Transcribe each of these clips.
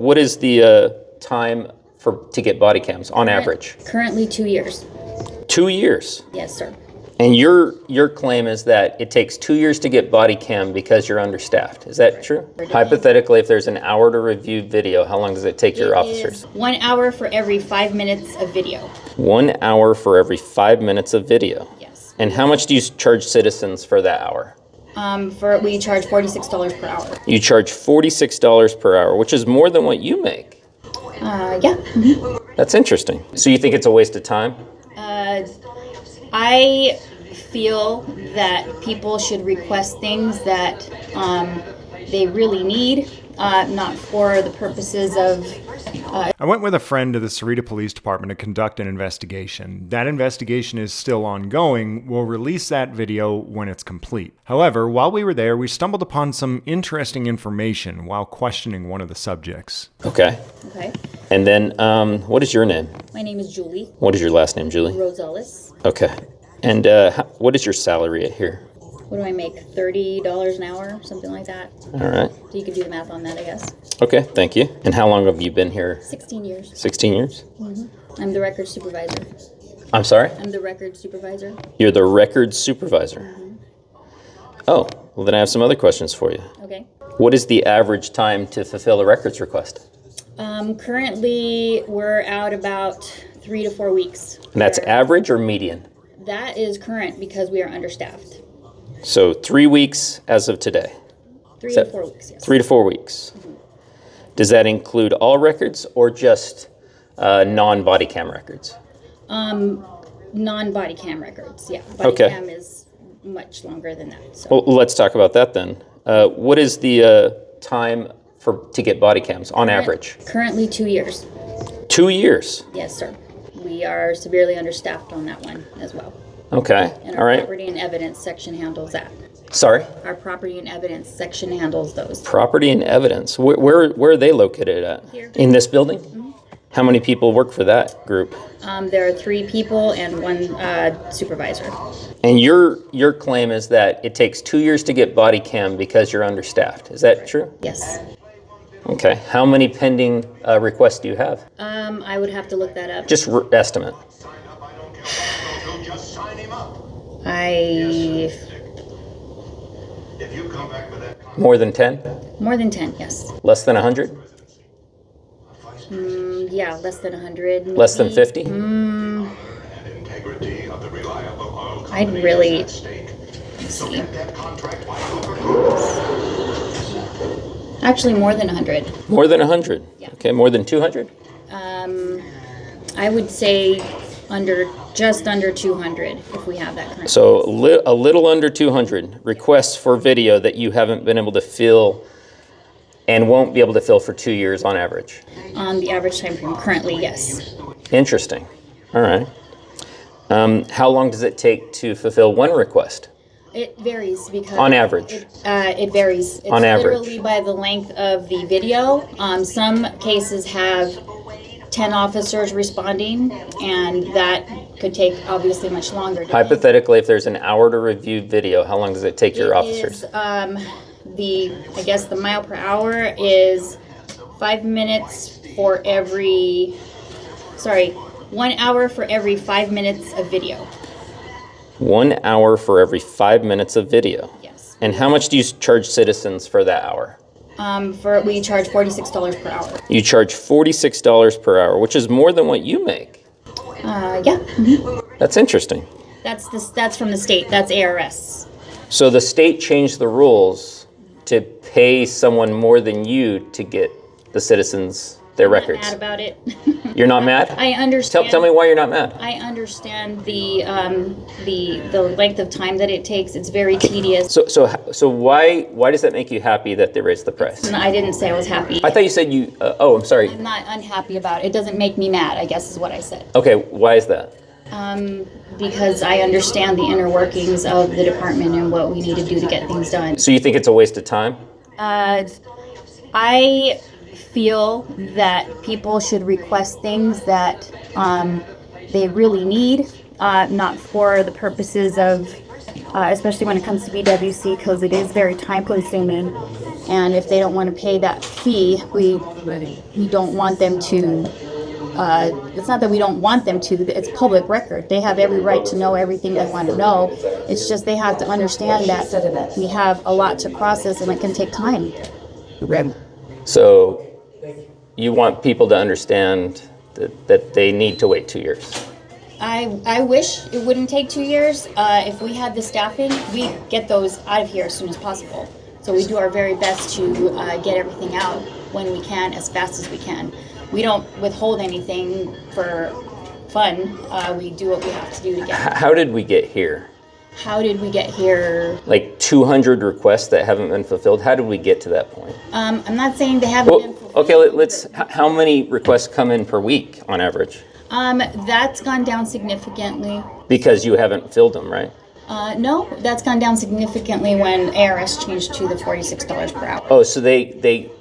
what is the time to get body cams on average? Currently 2 years. 2 years? Yes, sir. And your claim is that it takes 2 years to get body cam because you're understaffed. Is that true? Hypothetically, if there's an hour to review video, how long does it take your officers? 1 hour for every 5 minutes of video. 1 hour for every 5 minutes of video? Yes. And how much do you charge citizens for that hour? We charge $46 per hour. You charge $46 per hour, which is more than what you make. Yeah. Mm-hmm. That's interesting. So you think it's a waste of time? I feel that people should request things that they really need, not for the purposes of... I went with a friend to the Sahuarita Police Department to conduct an investigation. That investigation is still ongoing. We'll release that video when it's complete. However, while we were there, we stumbled upon some interesting information while questioning one of the subjects. Okay. Okay. And then, what is your name? My name is Julie. What is your last name, Julie? Rosales. Okay. And what is your salary here? What do I make? $30 an hour, something like that. All right. So you can do the math on that, I guess. Okay, thank you. And how long have you been here? 16 years. 16 years? Mm-hmm. I'm the record supervisor. I'm sorry? I'm the record supervisor. You're the record supervisor? Mm-hmm. Oh, well then I have some other questions for you. Okay. What is the average time to fulfill a records request? Currently, we're out about 3 to 4 weeks. And that's average or median? That is current because we are understaffed. So 3 weeks as of today? 3 to 4 weeks, yes. 3 to 4 weeks. Mm-hmm. Does that include all records or just non-body cam records? Non-body cam records, yeah. Body cam is much longer than that. So. Well, let's talk about that then. What is the time to get body cams on average? Currently 2 years. 2 years? Yes, sir. We are severely understaffed on that one as well. Okay, and all right. Our property and evidence section handles that. Sorry? Our property and evidence section handles those. Property and evidence. Where are they located at? Here. In this building? Mm-hmm. How many people work for that group? There are 3 people and 1 supervisor. And your claim is that it takes 2 years to get body cam because you're understaffed. Is that true? Yes. Okay. How many pending requests do you have? I would have to look that up. Just estimate. More than 10? More than 10, yes. Less than 100? Yeah, less than 100. Maybe. Less than 50? I'd really... Let's see. Actually, more than 100. More than 100? Yeah. Okay, more than 200? I would say just under 200 if we have that currently. So a little under 200 requests for video that you haven't been able to fill and won't be able to fill for 2 years on average. On the average time frame, currently, yes. Interesting. All right. How long does it take to fulfill one request? It varies because... On average? It varies. It's on average. Literally by the length of the video. Some cases have 10 officers responding, and that could take obviously much longer. Hypothetically, if there's an hour to review video, how long does it take your officers? I guess the mile per hour is 5 minutes for every... 1 hour for every 5 minutes of video. 1 hour for every 5 minutes of video? Yes. And how much do you charge citizens for that hour? We charge $46 per hour. You charge $46 per hour, which is more than what you make. Yeah. Mm-hmm. That's interesting. That's from the state. That's ARS. So the state changed the rules to pay someone more than you to get the citizens their records. I'm not mad about it. You're not mad? I understand. Tell me why you're not mad. I understand the length of time that it takes. It's very tedious. So why does that make you happy that they raised the price? I didn't say I was happy. I thought you said you. Oh, I'm sorry. I'm not unhappy about it. It doesn't make me mad, I guess is what I said. Okay, why is that? Because I understand the inner workings of the department and what we need to do to get things done. So you think it's a waste of time? I feel that people should request things that they really need, not for the purposes of especially when it comes to BWC, because it is very time consuming. And if they don't want to pay that fee, we don't want them to. It's not that we don't want them to, it's public record. They have every right to know everything they want to know. It's just they have to understand that we have a lot to process and it can take time. So you want people to understand that they need to wait 2 years? I wish it wouldn't take 2 years. If we had the staffing, we get those out of here as soon as possible. So we do our very best to get everything out when we can, as fast as we can. We don't withhold anything for fun. We do what we have to do to get. How did we get here? How did we get here? Like 200 requests that haven't been fulfilled. How did we get to that point? I'm not saying they haven't been fulfilled. Okay, let's. How many requests come in per week on average? That's gone down significantly. Because you haven't filled them, right? No, that's gone down significantly when ARS changed to the $46 per hour. Oh, so they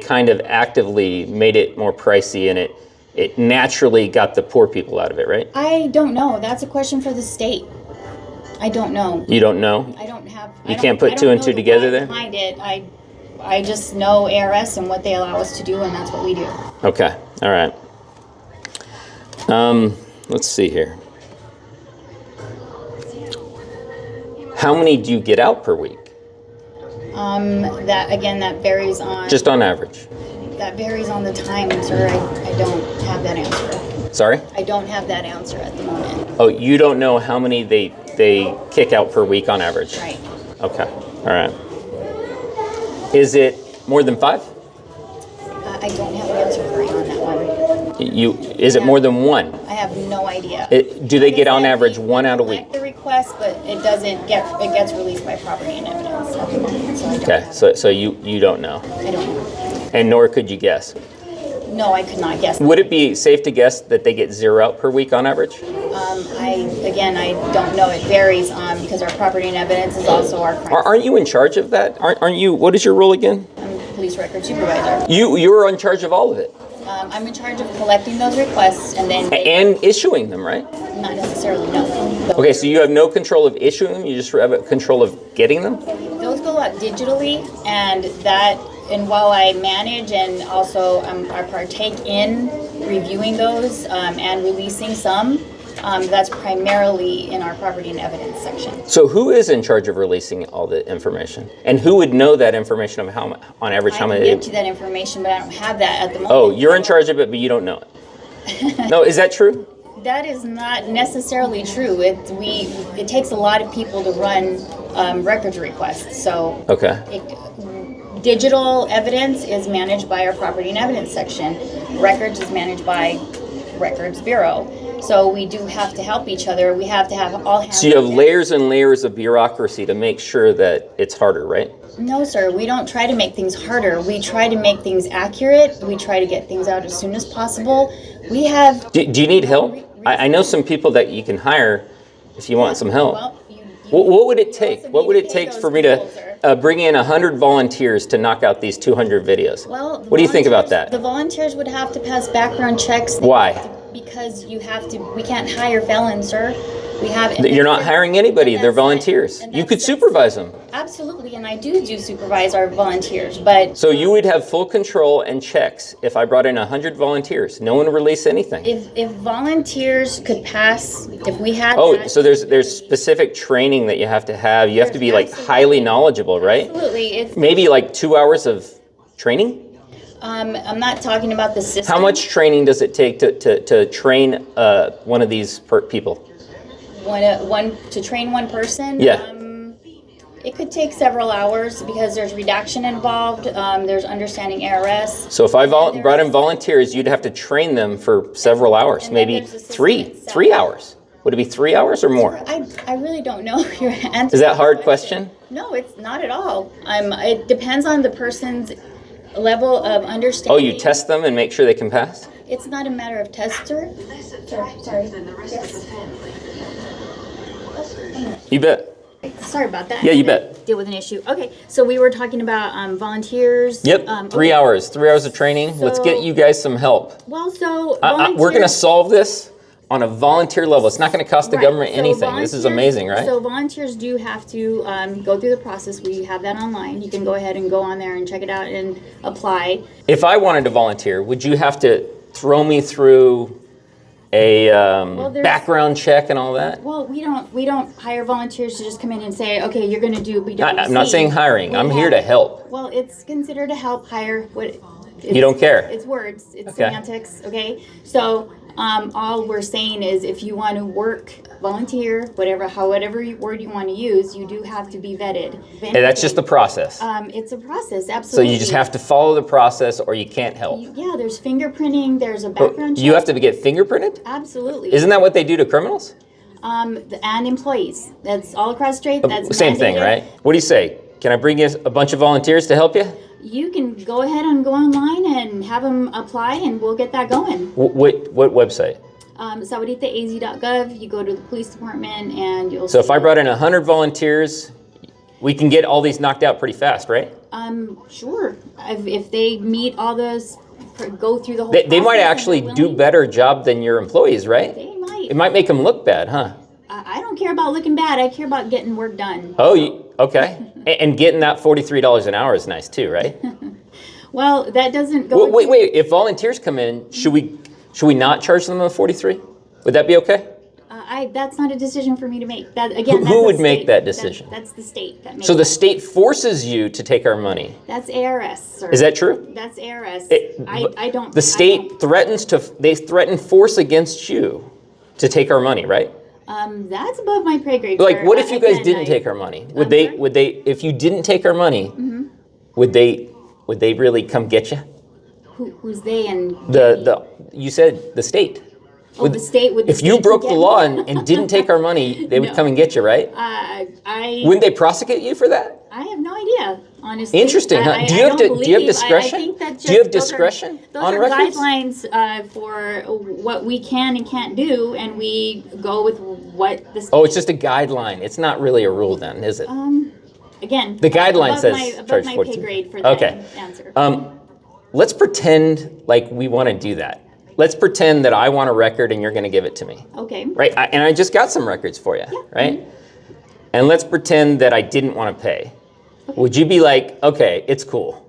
kind of actively made it more pricey, and it naturally got the poor people out of it, right? I don't know. That's a question for the state. I don't know. You don't know? I don't have. You can't put two and two together there? Behind it, I just know ARS and what they allow us to do, and that's what we do. Okay. All right. Let's see here. How many do you get out per week? That varies on. Just on average. That varies on the time, sir. I don't have that answer. Sorry? I don't have that answer at the moment. Oh, you don't know how many they kick out per week on average? Right. Okay. All right. Is it more than 5? I don't have an answer for you on that one. Is it more than 1? I have no idea. Do they get on average 1 out a week? I collect the request, but it gets released by property and evidence at the moment. So I don't Okay, have so you don't know. I don't know. And nor could you guess. No, I could not guess. Would it be safe to guess that they get 0 out per week on average? I don't know. It varies because our property and evidence is also our crime. Aren't you in charge of that? Aren't you? What is your role again? I'm the police record supervisor. You're in charge of all of it. I'm in charge of collecting those requests and then And issuing them, right? not necessarily, no. Okay, so you have no control of issuing them. You just have control of getting them. Those go out digitally, and while I manage and also I partake in reviewing those and releasing some, that's primarily in our property and evidence section. So who is in charge of releasing all the information? And who would know that information of how, on average, how I many? can get you that information, but I don't have that at the moment. Oh, you're in charge of it, but you don't know it. No, is that true? That is not necessarily true. It takes a lot of people to run records requests. So Okay. Digital evidence is managed by our property and evidence section. Records is managed by Records Bureau. So we do have to help each other. We have to have all hands. So you have on deck. layers and layers of bureaucracy to make sure that it's harder, right? No, sir. We don't try to make things harder. We try to make things accurate. We try to get things out as soon as possible. We have. Do you need help? I know some people that you can hire if you want some help. Well, What would it take? also What would need it to take pay for those me people, to bring in 100 volunteers to knock out these 200 videos? Well, What do you think about that? The volunteers would have to pass background checks. Why? Because we can't hire felons, sir. You're not hiring anybody. They're volunteers. You could supervise them. Absolutely, and I do supervise our volunteers, but So you would have full control and checks if I brought in 100 volunteers. No one would release anything. if volunteers could pass, if we had Oh, that, so there's specific training that you have to have. You have to be like Absolutely. highly knowledgeable, right? absolutely. If Maybe like 2 hours of training? I'm not talking about the system. How much training does it take to train one of these people? To train one person? Yeah. It could take several hours because there's redaction involved. There's understanding ARS. So if I brought in volunteers, you'd have to train them for several hours, And then maybe there's the system three itself. hours. Would it be 3 hours or more? I really don't know your answer. Is that a to hard the question? No, it's not at all. It depends on the person's level of understanding. Oh, you test them and make sure they can pass? It's not a matter of tester. Sorry. Yes. You bet. Sorry about that. Yeah, you bet. Deal with an issue. Okay, so we were talking about volunteers. Yep, 3 hours. 3 hours of training. Let's get you guys some help. Well, so We're going to solve this, on a volunteer level. It's not going to cost the Right. government So anything. This is amazing, right? So volunteers do have to go through the process. We have that online. You can go ahead and go on there and check it out and apply. If I wanted to volunteer, would you have to throw me through a there's- background check and all that? Well, we don't hire volunteers to just come in and say, okay, you're going to do BWC. I'm not saying hiring. I'm here to help. Well, it's considered a help hire. You don't care. It's words. It's Okay. semantics. Okay. So all we're saying is, if you want to work, volunteer, whatever word you want to use, you do have to be vetted. And that's just the process. It's a process, So absolutely. you just have to follow the process, or you can't help. Yeah, there's fingerprinting. There's a background check. You have to get fingerprinted? Absolutely. Isn't that what they do to criminals? And employees. That's all across the state. That's Same thing, mandated. right? What do you say? Can I bring you a bunch of volunteers to help you? You can go ahead and go online and have them apply, and we'll get that going. What website? Sahuaritaaz.gov. You go to the police department, and you'll. So if I brought in 100 volunteers, we can get all these knocked out pretty fast, right? Sure. If they meet all those, go through the whole. They might process and actually they're do willing, better job than your employees, right? They might. It might make them look bad, huh? I don't care about looking bad. I care about getting work done. Oh, okay. And getting that $43 an hour is nice too, right? Well, that doesn't go. Wait. If volunteers come in, should we not charge them the 43? Would that be okay? That's not a decision for me to make. That again. Who that's the would make state. that decision? That's the state that makes. So the state forces you to take our money. That's ARS, sir. Is that true? That's ARS. It- I don't. The state they threaten force against you to take our money, right? That's above my pay grade. Like, sir. what if you guys Again, didn't take our money? I'm sorry? If you didn't take our money, Mm-hmm. would they really come get you? Who's they and You said the state. the state would. If you broke the law and didn't take our money, they would No. come and get you, right? Wouldn't they prosecute you for that? I have no idea, honestly. Interesting, huh? Do you have discretion? I think that Do you have those discretion those on are records? guidelines for what we can and can't do, and we go with what the state. Oh, it's just a guideline. It's not really a rule then, is it? Again, The guideline above says above charge my 42. pay grade for that Okay. answer. Let's pretend like we want to do that. Let's pretend that I want a record and you're going to give it to me. Okay. Right? And I just got some records for you, right? And let's pretend that I didn't want to pay. Would you be like, okay, it's cool?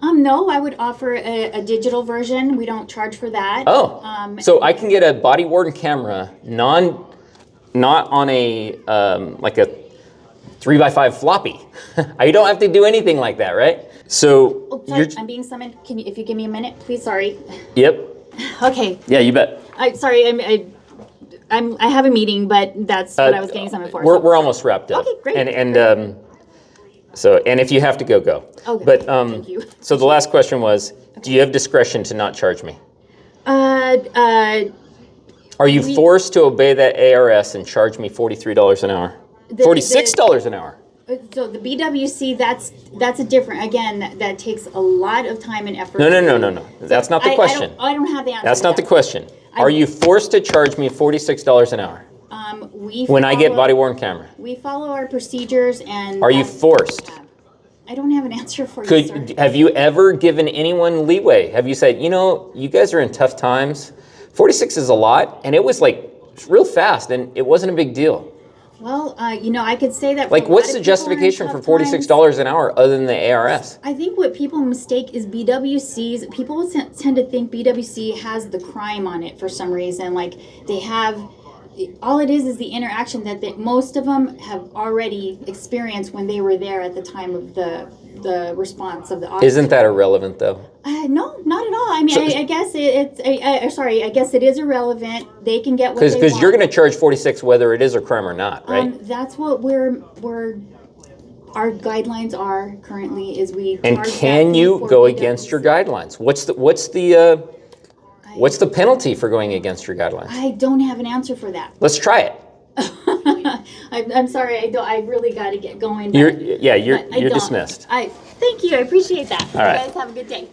No, I would offer a digital version. We don't charge for that. Oh, so I can get a body worn camera, not on a like a 3x5 floppy. I don't have to do anything like that, right? So Oh, sorry, I'm being summoned. If you give me a minute, please? Sorry. Yep. Okay. Yeah, you bet. Sorry, I have a meeting, but that's what I was getting summoned for. We're almost wrapped up. Okay, great, And if you have to go, go. Okay, But thank you. So the last question was, do you have discretion to not charge me? Are you forced to obey that ARS and charge me $43 an hour? $46 an hour. So the BWC, that's a different. Again, that takes a lot of time and effort. No. That's not the question. I don't have the answer. That's to not the that. question. Are you forced to charge me $46 an hour when I get body worn camera? We follow our procedures and. Are you forced? I don't have an answer for you, sir. Have you ever given anyone leeway? Have you said, you guys are in tough times? 46 is a lot, and it was like real fast, and it wasn't a big deal. Well, I could say that. Like, for a what's lot the of people are in justification for tough times. $46 an hour other than the ARS? I think what people mistake is BWCs. People tend to think BWC has the crime on it for some reason. Like, they have. All it is the interaction that most of them have already experienced when they were there at the time of the response of the officer. Isn't that irrelevant, though? No, not at all. I mean, I guess sorry. I guess it is irrelevant. They can get what they want. Because you're going to charge 46 whether it is a crime or not, right? That's what our guidelines are currently. Is we And charge can that you fee for go BWC. against your guidelines? What's the penalty for going against your guidelines? I don't have an answer for that. Let's try it. I'm sorry. I really got to get going. You're but I don't. dismissed. Thank you. I appreciate that. All right. You guys have a good day.